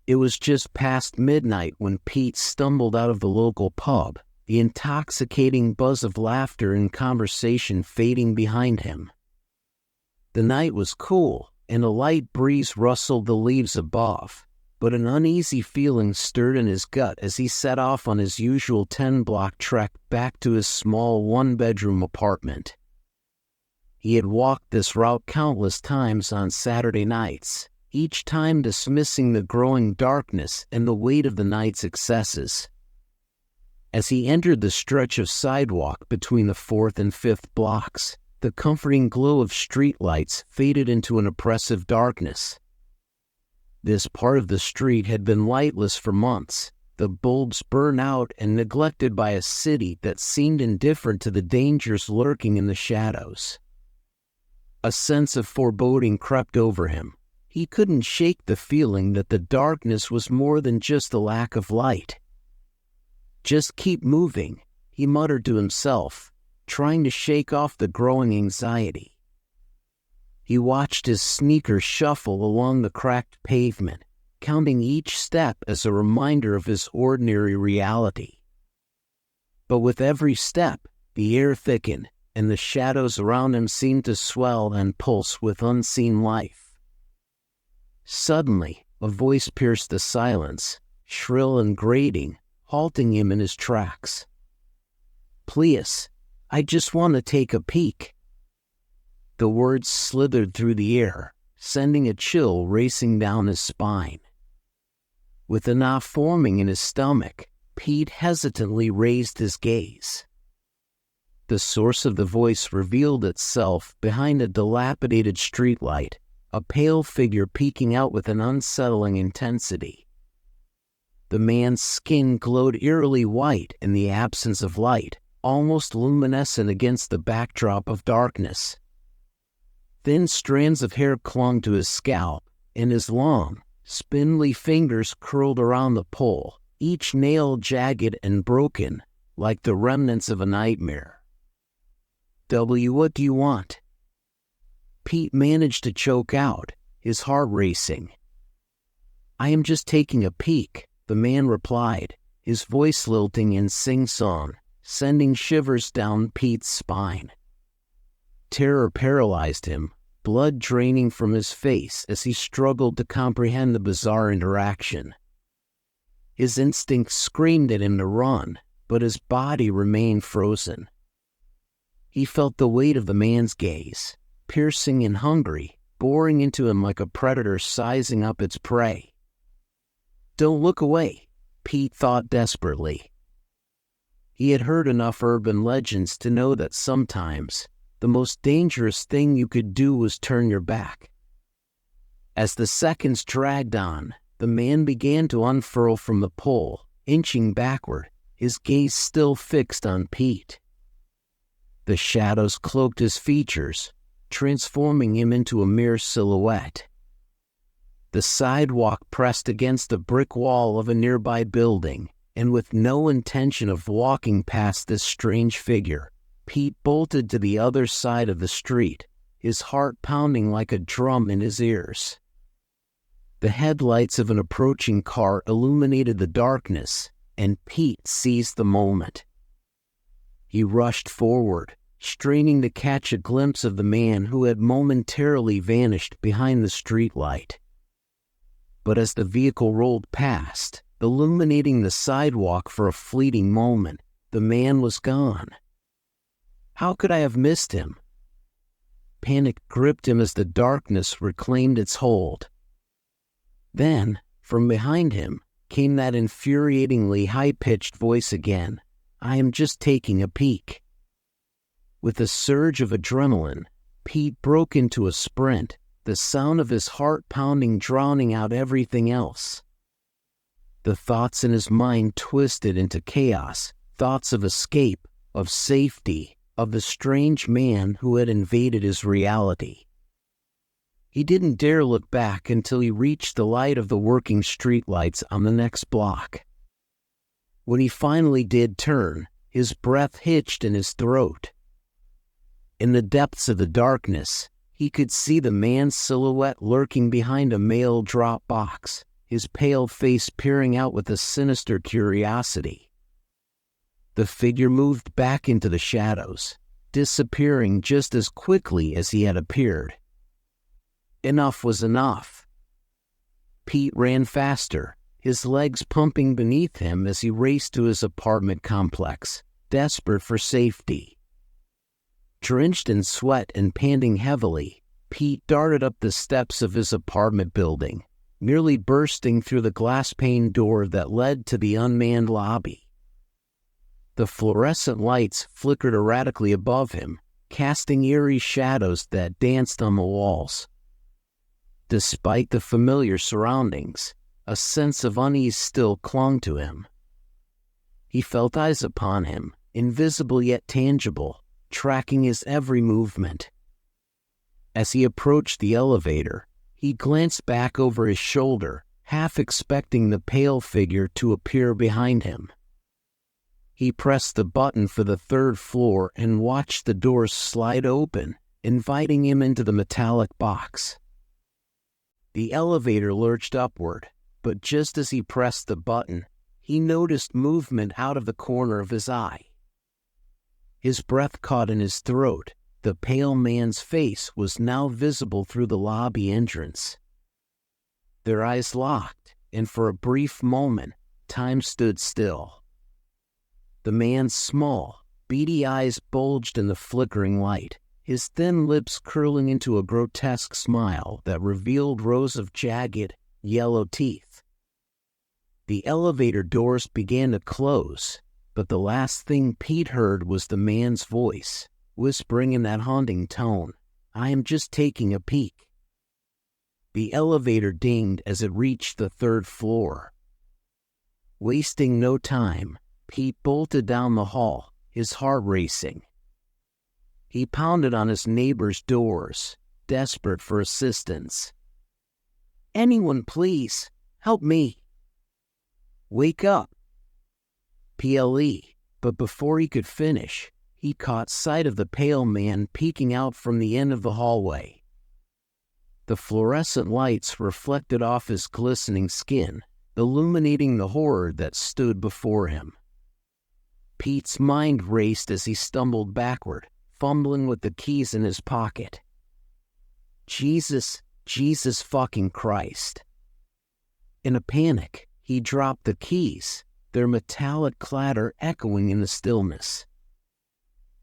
It was just past midnight when Pete stumbled out of the local pub, the intoxicating buzz of laughter and conversation fading behind him. The night was cool, and a light breeze rustled the leaves above, but an uneasy feeling stirred in his gut as he set off on his usual 10-block trek back to his small one-bedroom apartment. He had walked this route countless times on Saturday nights, each time dismissing the growing darkness and the weight of the night's excesses. As he entered the stretch of sidewalk between the 4th and 5th blocks, the comforting glow of streetlights faded into an oppressive darkness. This part of the street had been lightless for months, the bulbs burned out and neglected by a city that seemed indifferent to the dangers lurking in the shadows. A sense of foreboding crept over him. He couldn't shake the feeling that the darkness was more than just a lack of light. "Just keep moving," he muttered to himself, trying to shake off the growing anxiety. He watched his sneakers shuffle along the cracked pavement, counting each step as a reminder of his ordinary reality. But with every step, the air thickened, and the shadows around him seemed to swell and pulse with unseen life. Suddenly, a voice pierced the silence, shrill and grating, halting him in his tracks. "Please, I just want to take a peek." The words slithered through the air, sending a chill racing down his spine. With a knot forming in his stomach, Pete hesitantly raised his gaze. The source of the voice revealed itself behind a dilapidated streetlight, a pale figure peeking out with an unsettling intensity. The man's skin glowed eerily white in the absence of light, almost luminescent against the backdrop of darkness. Thin strands of hair clung to his scalp, and his long, spindly fingers curled around the pole, each nail jagged and broken, like the remnants of a nightmare. What do you want?" Pete managed to choke out, his heart racing. "I am just taking a peek," the man replied, his voice lilting in sing-song, sending shivers down Pete's spine. Terror paralyzed him, blood draining from his face as he struggled to comprehend the bizarre interaction. His instincts screamed at him to run, but his body remained frozen. He felt the weight of the man's gaze, piercing and hungry, boring into him like a predator sizing up its prey. "Don't look away," Pete thought desperately. He had heard enough urban legends to know that sometimes the most dangerous thing you could do was turn your back. As the seconds dragged on, the man began to unfurl from the pole, inching backward, his gaze still fixed on Pete. The shadows cloaked his features, transforming him into a mere silhouette. The sidewalk pressed against the brick wall of a nearby building, and with no intention of walking past this strange figure, Pete bolted to the other side of the street, his heart pounding like a drum in his ears. The headlights of an approaching car illuminated the darkness, and Pete seized the moment. He rushed forward, straining to catch a glimpse of the man who had momentarily vanished behind the streetlight. But as the vehicle rolled past, illuminating the sidewalk for a fleeting moment, the man was gone. How could I have missed him? Panic gripped him as the darkness reclaimed its hold. Then, from behind him, came that infuriatingly high-pitched voice again. "I am just taking a peek." With a surge of adrenaline, Pete broke into a sprint, the sound of his heart pounding drowning out everything else. The thoughts in his mind twisted into chaos, thoughts of escape, of safety, of the strange man who had invaded his reality. He didn't dare look back until he reached the light of the working streetlights on the next block. When he finally did turn, his breath hitched in his throat. In the depths of the darkness, he could see the man's silhouette lurking behind a mail drop box, his pale face peering out with a sinister curiosity. The figure moved back into the shadows, disappearing just as quickly as he had appeared. Enough was enough. Pete ran faster, his legs pumping beneath him as he raced to his apartment complex, desperate for safety. Drenched in sweat and panting heavily, Pete darted up the steps of his apartment building, nearly bursting through the glass-paned door that led to the unmanned lobby. The fluorescent lights flickered erratically above him, casting eerie shadows that danced on the walls. Despite the familiar surroundings, a sense of unease still clung to him. He felt eyes upon him, invisible yet tangible, tracking his every movement. As he approached the elevator, he glanced back over his shoulder, half expecting the pale figure to appear behind him. He pressed the button for the third floor and watched the doors slide open, inviting him into the metallic box. The elevator lurched upward, but just as he pressed the button, he noticed movement out of the corner of his eye. His breath caught in his throat. The pale man's face was now visible through the lobby entrance. Their eyes locked, and for a brief moment, time stood still. The man's small, beady eyes bulged in the flickering light, his thin lips curling into a grotesque smile that revealed rows of jagged, yellow teeth. The elevator doors began to close, but the last thing Pete heard was the man's voice, whispering in that haunting tone, "I am just taking a peek." The elevator dinged as it reached the third floor. Wasting no time, Pete bolted down the hall, his heart racing. He pounded on his neighbors' doors, desperate for assistance. "Anyone, please, help me. Wake up." PLE, but before he could finish, he caught sight of the pale man peeking out from the end of the hallway. The fluorescent lights reflected off his glistening skin, illuminating the horror that stood before him. Pete's mind raced as he stumbled backward, fumbling with the keys in his pocket. Jesus fucking Christ. In a panic, he dropped the keys, their metallic clatter echoing in the stillness.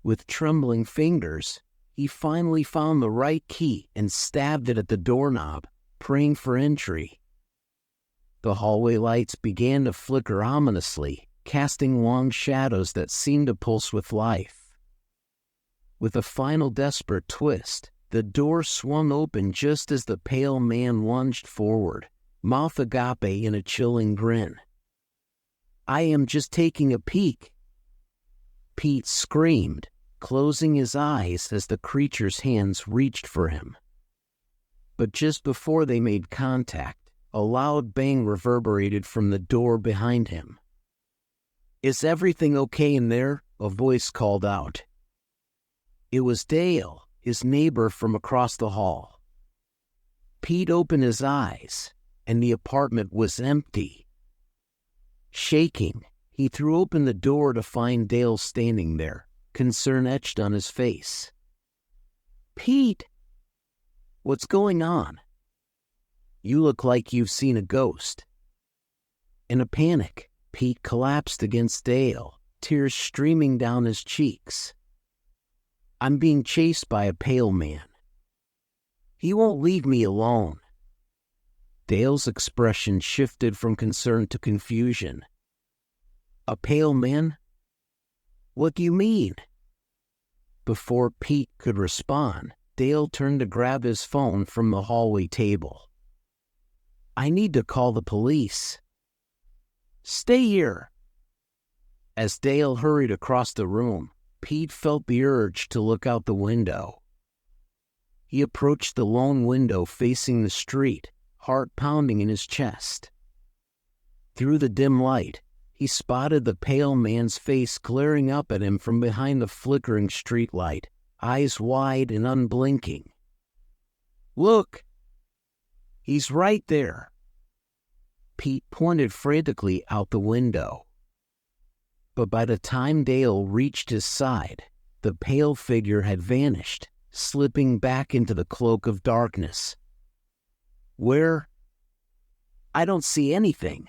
With trembling fingers, he finally found the right key and stabbed it at the doorknob, praying for entry. The hallway lights began to flicker ominously, casting long shadows that seemed to pulse with life. With a final desperate twist, the door swung open just as the pale man lunged forward, mouth agape in a chilling grin. "I am just taking a peek," Pete screamed, closing his eyes as the creature's hands reached for him. But just before they made contact, a loud bang reverberated from the door behind him. "Is everything okay in there?" a voice called out. It was Dale, his neighbor from across the hall. Pete opened his eyes, and the apartment was empty. Shaking, he threw open the door to find Dale standing there, concern etched on his face. "Pete! What's going on? You look like you've seen a ghost." In a panic, Pete collapsed against Dale, tears streaming down his cheeks. "I'm being chased by a pale man. He won't leave me alone." Dale's expression shifted from concern to confusion. "A pale man? What do you mean?" Before Pete could respond, Dale turned to grab his phone from the hallway table. "I need to call the police." "Stay here." As Dale hurried across the room, Pete felt the urge to look out the window. He approached the lone window facing the street, heart pounding in his chest. Through the dim light, he spotted the pale man's face glaring up at him from behind the flickering streetlight, eyes wide and unblinking. "Look! He's right there!" Pete pointed frantically out the window. But by the time Dale reached his side, the pale figure had vanished, slipping back into the cloak of darkness. "Where? I don't see anything,"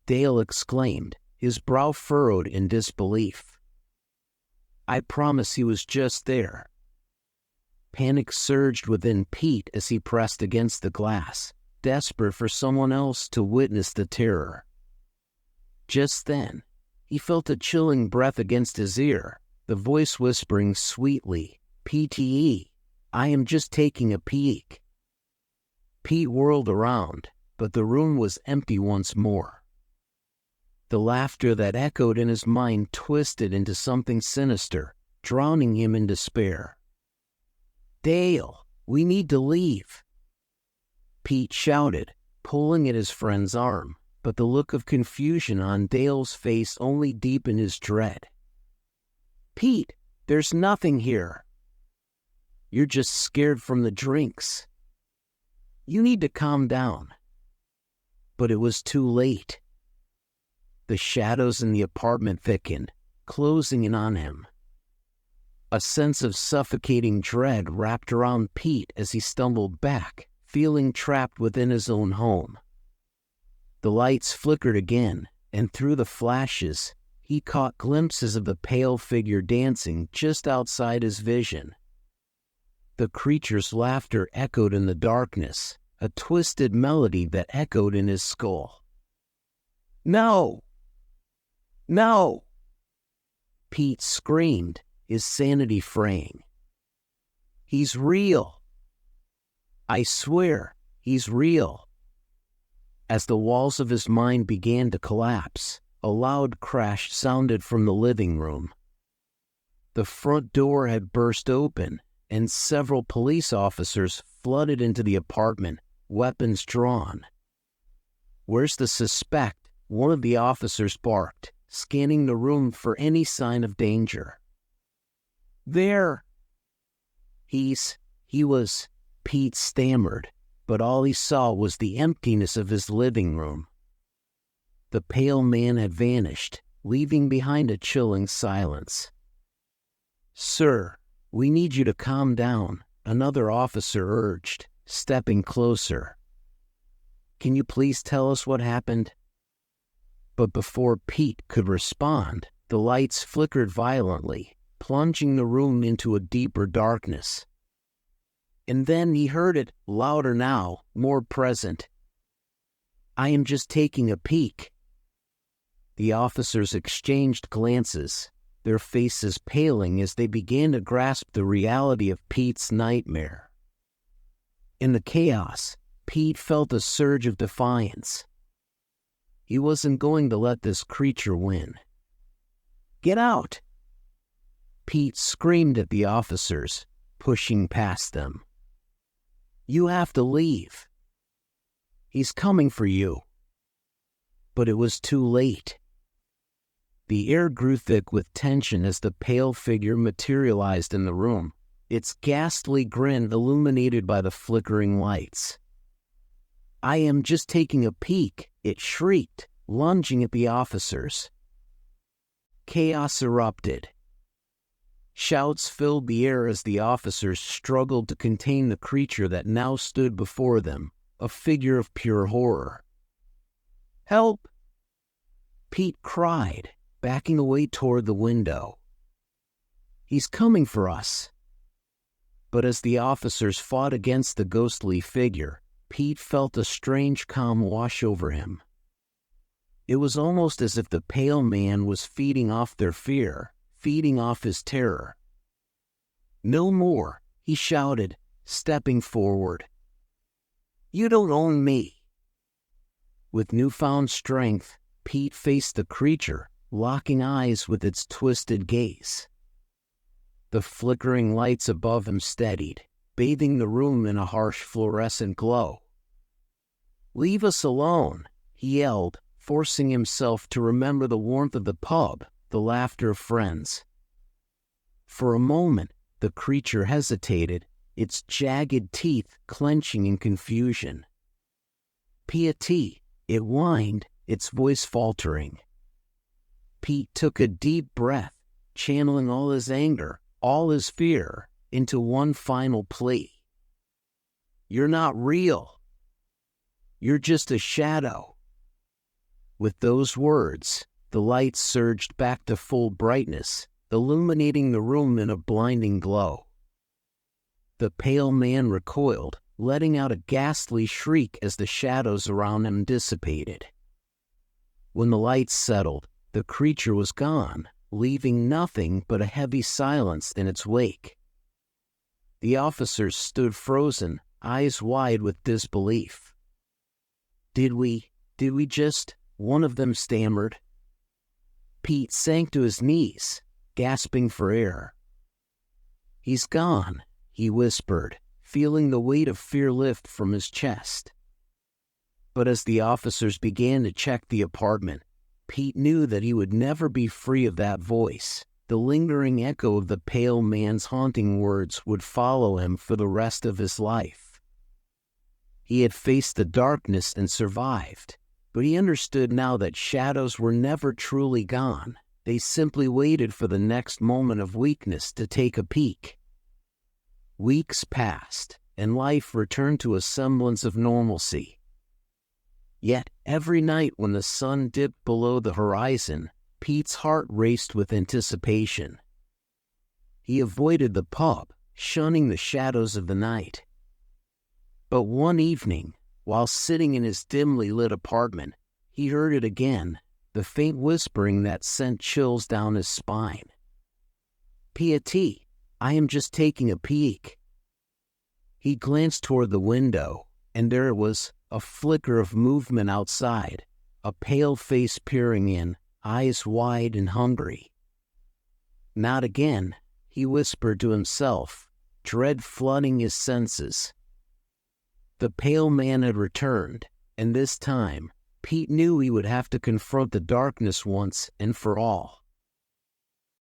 Dale exclaimed, his brow furrowed in disbelief. "I promise he was just there." Panic surged within Pete as he pressed against the glass, desperate for someone else to witness the terror. Just then, he felt a chilling breath against his ear, the voice whispering sweetly, "PTE, I am just taking a peek." Pete whirled around, but the room was empty once more. The laughter that echoed in his mind twisted into something sinister, drowning him in despair. "Dale, we need to leave," Pete shouted, pulling at his friend's arm, but the look of confusion on Dale's face only deepened his dread. "Pete, there's nothing here. You're just scared from the drinks. You need to calm down." But it was too late. The shadows in the apartment thickened, closing in on him. A sense of suffocating dread wrapped around Pete as he stumbled back, feeling trapped within his own home. The lights flickered again, and through the flashes, he caught glimpses of the pale figure dancing just outside his vision. The creature's laughter echoed in the darkness, a twisted melody that echoed in his skull. "No! No!" Pete screamed, his sanity fraying. "He's real! I swear, he's real!" As the walls of his mind began to collapse, a loud crash sounded from the living room. The front door had burst open, and several police officers flooded into the apartment, weapons drawn. "Where's the suspect?" one of the officers barked, scanning the room for any sign of danger. "There. He was," Pete stammered, but all he saw was the emptiness of his living room. The pale man had vanished, leaving behind a chilling silence. "Sir, we need you to calm down," another officer urged, stepping closer. "Can you please tell us what happened?" But before Pete could respond, the lights flickered violently, plunging the room into a deeper darkness. And then he heard it, louder now, more present. "I am just taking a peek." The officers exchanged glances, their faces paling as they began to grasp the reality of Pete's nightmare. In the chaos, Pete felt a surge of defiance. He wasn't going to let this creature win. "Get out!" Pete screamed at the officers, pushing past them. "You have to leave. He's coming for you." But it was too late. The air grew thick with tension as the pale figure materialized in the room, its ghastly grin illuminated by the flickering lights. "I am just taking a peek," it shrieked, lunging at the officers. Chaos erupted. Shouts filled the air as the officers struggled to contain the creature that now stood before them, a figure of pure horror. "Help!" Pete cried, backing away toward the window. "He's coming for us." But as the officers fought against the ghostly figure, Pete felt a strange calm wash over him. It was almost as if the pale man was feeding off their fear, feeding off his terror. "No more," he shouted, stepping forward. "You don't own me." With newfound strength, Pete faced the creature, locking eyes with its twisted gaze. The flickering lights above him steadied, bathing the room in a harsh fluorescent glow. "Leave us alone," he yelled, forcing himself to remember the warmth of the pub, the laughter of friends. For a moment, the creature hesitated, its jagged teeth clenching in confusion. "Piety, It whined, its voice faltering. Pete took a deep breath, channeling all his anger, all his fear, into one final plea. "You're not real. You're just a shadow." With those words, the lights surged back to full brightness, illuminating the room in a blinding glow. The pale man recoiled, letting out a ghastly shriek as the shadows around him dissipated. When the lights settled, the creature was gone, leaving nothing but a heavy silence in its wake. The officers stood frozen, eyes wide with disbelief. Did we just?" one of them stammered. Pete sank to his knees, gasping for air. "He's gone," he whispered, feeling the weight of fear lift from his chest. But as the officers began to check the apartment, Pete knew that he would never be free of that voice. The lingering echo of the pale man's haunting words would follow him for the rest of his life. He had faced the darkness and survived, but he understood now that shadows were never truly gone. They simply waited for the next moment of weakness to take a peek. Weeks passed, and life returned to a semblance of normalcy. Yet every night when the sun dipped below the horizon, Pete's heart raced with anticipation. He avoided the pub, shunning the shadows of the night. But one evening, while sitting in his dimly lit apartment, he heard it again, the faint whispering that sent chills down his spine. "Piety, I am just taking a peek." He glanced toward the window, and there it was, a flicker of movement outside, a pale face peering in, eyes wide and hungry. "Not again," he whispered to himself, dread flooding his senses. The pale man had returned, and this time, Pete knew he would have to confront the darkness once and for all.